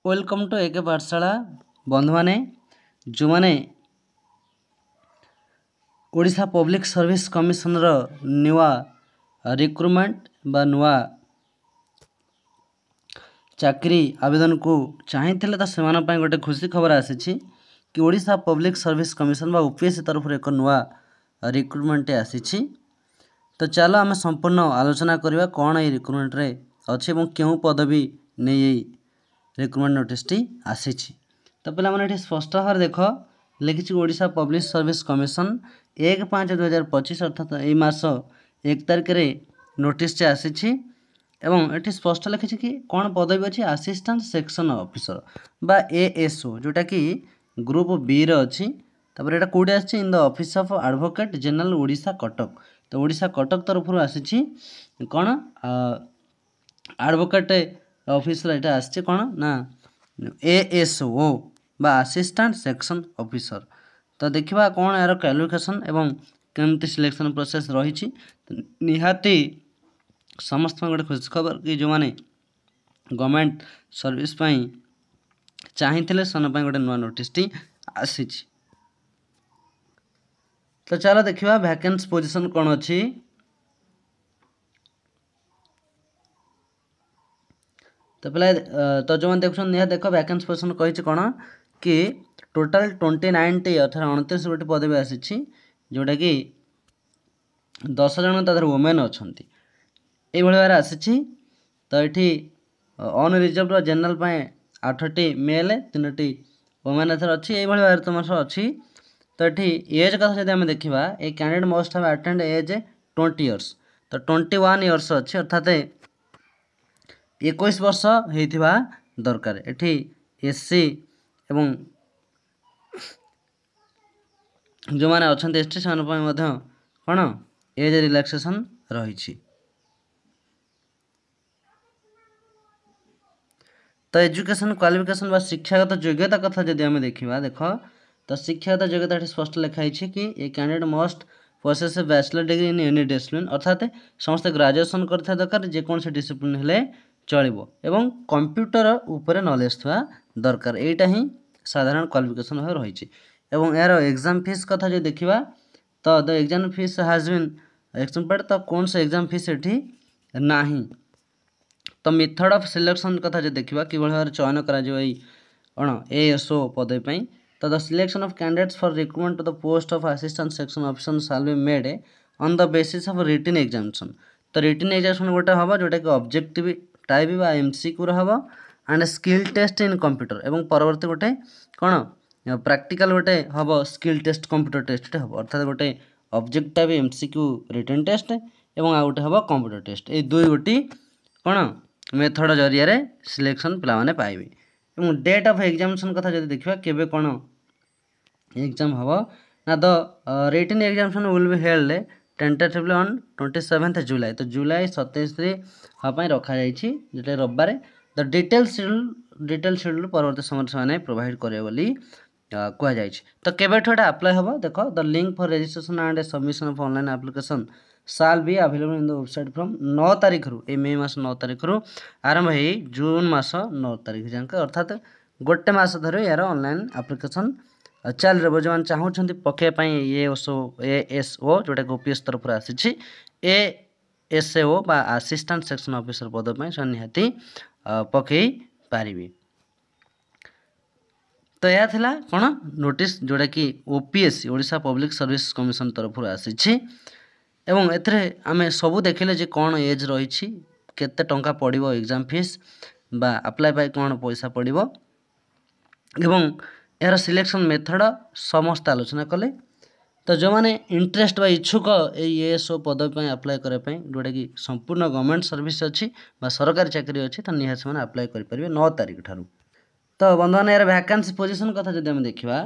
Welcome to एके पाठशाला बंधु माने जो माने ओडिशा पब्लिक सर्विस कमिशन रो नुआ रिक्रुटमेंट बा नुआ चाकरी आवेदन को चाहिए तो से गोटे खुशी खबर आसी कि ओडिशा पब्लिक सर्विस कमिशन बा यूपीएससी तरफ एक नुआ रिक्रुटमेंट आसी। तो चलो आम संपूर्ण आलोचना करवा कौन ये रिक्रुटमेंट रे अच्छे और क्यों पदवी नहीं रिक्रुटमेंट नोटिस टी आसी। तो पे स्पष्ट भाव देख लिखी ओडिशा पब्लिक सर्विस कमिशन 1/5/2025 अर्थात यही मास 1 तारिख नोटिस टी आसी एवं ये स्पष्ट लिखी कि कौन पदवी अच्छी असिस्टेंट सेक्शन ऑफिसर बा एएसओ जोटा कि ग्रुप बी रही। तापर यहाँ कौटे आसी in the office of advocate general Odisha Cuttack. तो ओडिशा कटक तरफ आसी कौन एडवोकेट ऑफिसर यहाँ आसी कौन ना एएसओ बा असिस्टेंट सेक्शन ऑफिसर। तो देखा कौन यार क्वालिफिकेशन एवं केमती सिलेक्शन प्रोसेस रही निहाती समस्त गोटे खुशी खबर कि जो मैंने गवर्नमेंट सर्विस चाहिए से गोटे नुआ नोटिस टी आसी। तो चलो देखा वैकेंसी पोजीशन कौन अच्छी। तो पहले तो जो मैंने देखुन निहा देख वैकेंसी पोजीशन कही कौन कि टोटाल 29 टी अर्थात 29 गोटी पदवी आसी जोटा कि 10 जन तरह वुमेन अच्छा ये भाव आसी। तो ये अनरिजर्व जनरल 8टी मेल 3टी वुमेन एथर अच्छी ये भाव तुम सब अच्छी। तो ये एज कथा जब देखा a candidate must have attend age 20 years. तो 21 इयर्स अच्छी अर्थात 21 वर्ष होता दरकार। ये एससी एवं जो मैंने अच्छा एसटी से कौन एज रिलैक्सेशन रही। तो एजुकेशन क्वालिफिकेशन शिक्षागत योग्यता कथा जब आम देखा देख तो शिक्षागत योग्यता स्पष्ट लिखाई कि a candidate must possess a bachelor degree in any discipline अर्थात समस्त ग्रेजुएशन करता दरकार जेकोसी डिसिप्लिन हेले चलो एवं कंप्यूटर उपर नॉलेज था दरकार यहीटा ही साधारण क्वालिफिकेशन रही। एवं यार एग्जाम फीस कथा जो देखा तो the exam fees has been expected. तो कौन सा एग्जाम फीस ये ना। तो मेथड ऑफ सिलेक्शन कथा जो देखा कि भाव चयन करा कौन एएसओ पदवी। तो the selection of candidates for recruitment to the post of assistant section officer shall be made on the basis of written examination. तो रिटन एग्जामिनेशन गोटे हम जोटा कि ऑब्जेक्टिव टाइप बा एमसीक्यू हम and skill test in computer एवं परवर्ती गोटे कौन प्रैक्टिकल गोटे हम स्किल टेस्ट कंप्यूटर टेस्ट हम अर्थात गोटे object type MCQ written test एवं आ गोटे हम कंप्यूटर टेस्ट ये दुई गोटी कौन मेथड जरिया सिलेक्शन पे पाइबे। एवं डेट ऑफ एग्जामिनेशन कथा जब देखा केबे कौन एग्जाम हम ना the written examination will be held tentatively on 27 July. तो जुलाई 27 हाँ रखा जोटा रविवार। द डिटेल शेड्यूल परवर्ती समय प्रोवाइड करे बोली कहुई। तो केबेठू एटा अप्लाई हम देख the link for registration and submission of online application shall be available in the website from 9 तारीख रू मे मास 9 तारीख रू आरंभ हो जून मास 9 तारीख जाक अर्थात गोटे मास धरी यार ऑनलाइन एप्लिकेशन चल रहा जो चाहूँगी पकड़ाई एएसओ जोटा कि ओपीएस तरफ आसी एएसओ बा असिस्टेंट सेक्शन ऑफिसर पदवी से निहाती पकई पारि। तो यह थिला कौन नोटिस जोटा कि OPSC Odisha public service commission तरफ आसी एवं एथरे आमे सबू देखिले जे कौन एज रही केते टंका पड़िबो एग्जाम फीस बा अप्लाई पाई कौन पैसा पड़िबो एवं यार सिलेक्शन मेथड समस्त आलोचना कले। तो जो मैंने इंटरेस्ट बा इच्छुक एएसओ पदवी अप्लाई करने जोटा कि संपूर्ण गवर्नमेंट सर्विस अच्छी सरकारी चाकरी अच्छी तो निहाती से अप्लाई करेंगे 9 तारीख ठारू। तो बंधुमान यार वैकेंसी पोजीशन कथा जब आम देखा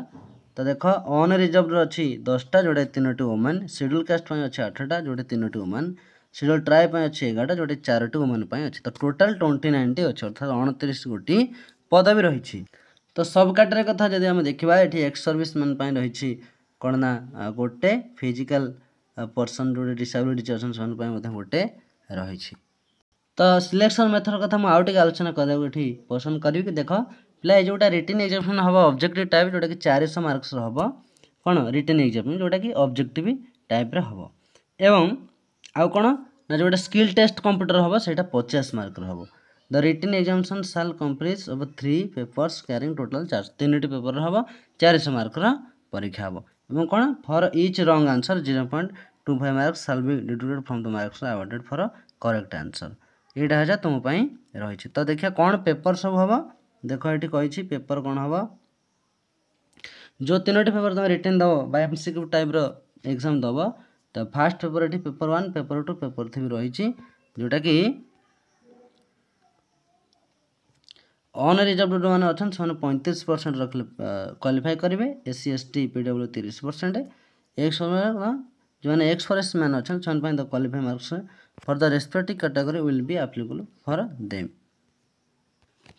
तो देख अनरिजर्व अच्छी 10टा जोटा 3टी वुमेन शेड्यूल कास्ट अच्छे 8टा जोटे 3टी वुमेन शेड्यूल ट्राइब अच्छी 11टा जोटे 4टी वुमेन अच्छी। तो टोटाल 29 टी अच्छी अर्थात 29 गोटी पदवी रही। तो सब कैटेगरी कथा जब आम देखा ये एक्स सर्विस मैन रही कौन ना गोटे फिजिकल पर्सन जो डिसेबिलिटी अच्छे गोटे रही। तो सिलेक्शन मेथड कथा मुझे आउटे आलोचना करने पसंद करी कि देख पिला जोटा रिटन एग्जामिनेशन हम ऑब्जेक्टिव टाइप जोटा कि 400 मार्क्स हम कौन रिटन एग्जाम जोटा कि ऑब्जेक्टिव टाइप हम एवं आउ कौन ना जोटा स्किल टेस्ट कंप्यूटर हम से 50 मार्क हम the written examination shall comprise of 3 papers carrying total 3 paper हम 400 मार्क परीक्षा हम एवं कौन for each wrong answer 0.25 marks shall be deducted from the marks awarded for correct answer यहाँ है तुम रही। तो देखिए कौन पेपर सब हम देख ये कही पेपर कौन हम जो 3टी पेपर तुम रिटर्न दब बाय एमसीक्यू टाइप एग्जाम दब तो फास्ट पेपर ये पेपर 1 पेपर 2 पेपर 3 रही जोटा कि अनरिजर्वड मैंने अच्छा से 35% रखले क्वालिफाई करेंगे एससी एसटी पीडब्ल्यू 30% एक समय जो मैंने एक्सफरेंस मैंने अच्छा से the qualify marks for the respective category will be applicable for them.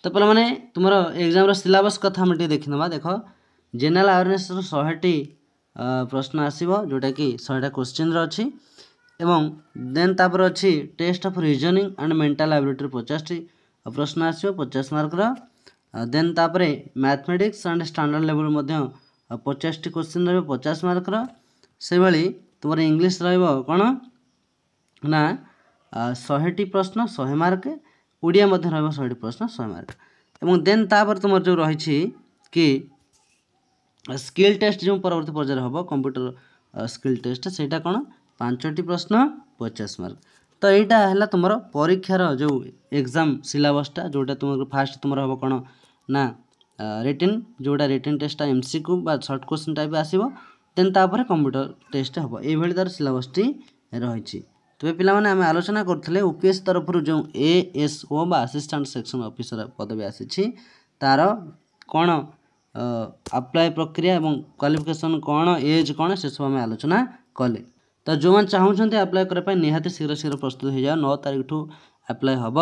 तो पे मैंने तुम एग्जाम सिलेबस कथा हम देखी ना देख जनरल अवेयरनेस 100टी प्रश्न आसो जोटा कि 100टा क्वेश्चन अच्छी एवं देन तापर अच्छी test of reasoning and mental ability 50टी प्रश्न आसो 50 मार्क देन तापर मैथमेटिक्स एंड स्टैंडर्ड लेवल 50टी क्वेश्चन रही 50 मार्क से भाई तुम इंग्लिश रहा ना 100टी प्रश्न 100 मार्क ओडिया मध्य रहा 100टी प्रश्न 100 मार्क एवं देन तापर तुम जो रही कि स्किल टेस्ट जो परवर्ती पर्यायर हम कंप्यूटर स्किल टेस्ट सेटा कौन 5टी प्रश्न 50 मार्क। तो यहाँ है तुम परीक्षार जो एग्जाम सिलेबसटा जोटा तुम फास्ट तुम हम कौन ना रिटन जोटा रिटन टेस्टा एमसीक्यू बा सर्ट क्वेश्चन टाइप आसो देन तापर कंप्यूटर टेस्ट हम ये तार सिलेबसटी रही। तेज पे आम आलोचना करते यूपीएससी तरफ जो एएसओ बा असिस्टेंट सेक्शन ऑफिसर पदवी आसी तार कौन अप्लाई प्रक्रिया एवं क्वालिफिकेशन कौन एज कौन से सब आम आलोचना कले। तो जो मैंने चाहते अप्लाई करने निहाती शीघ्र शीघ्र प्रस्तुत हो जाओ 9 तारीख ठू अप्लाई हम।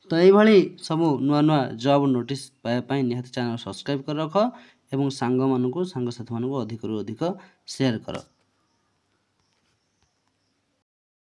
तो ये सब नुआ नुआ जॉब नोटिस पाइबापी निहाती चैनल सब्सक्राइब कर रख एवं सांग साथी मानक अधिक अधिक शेयर कर।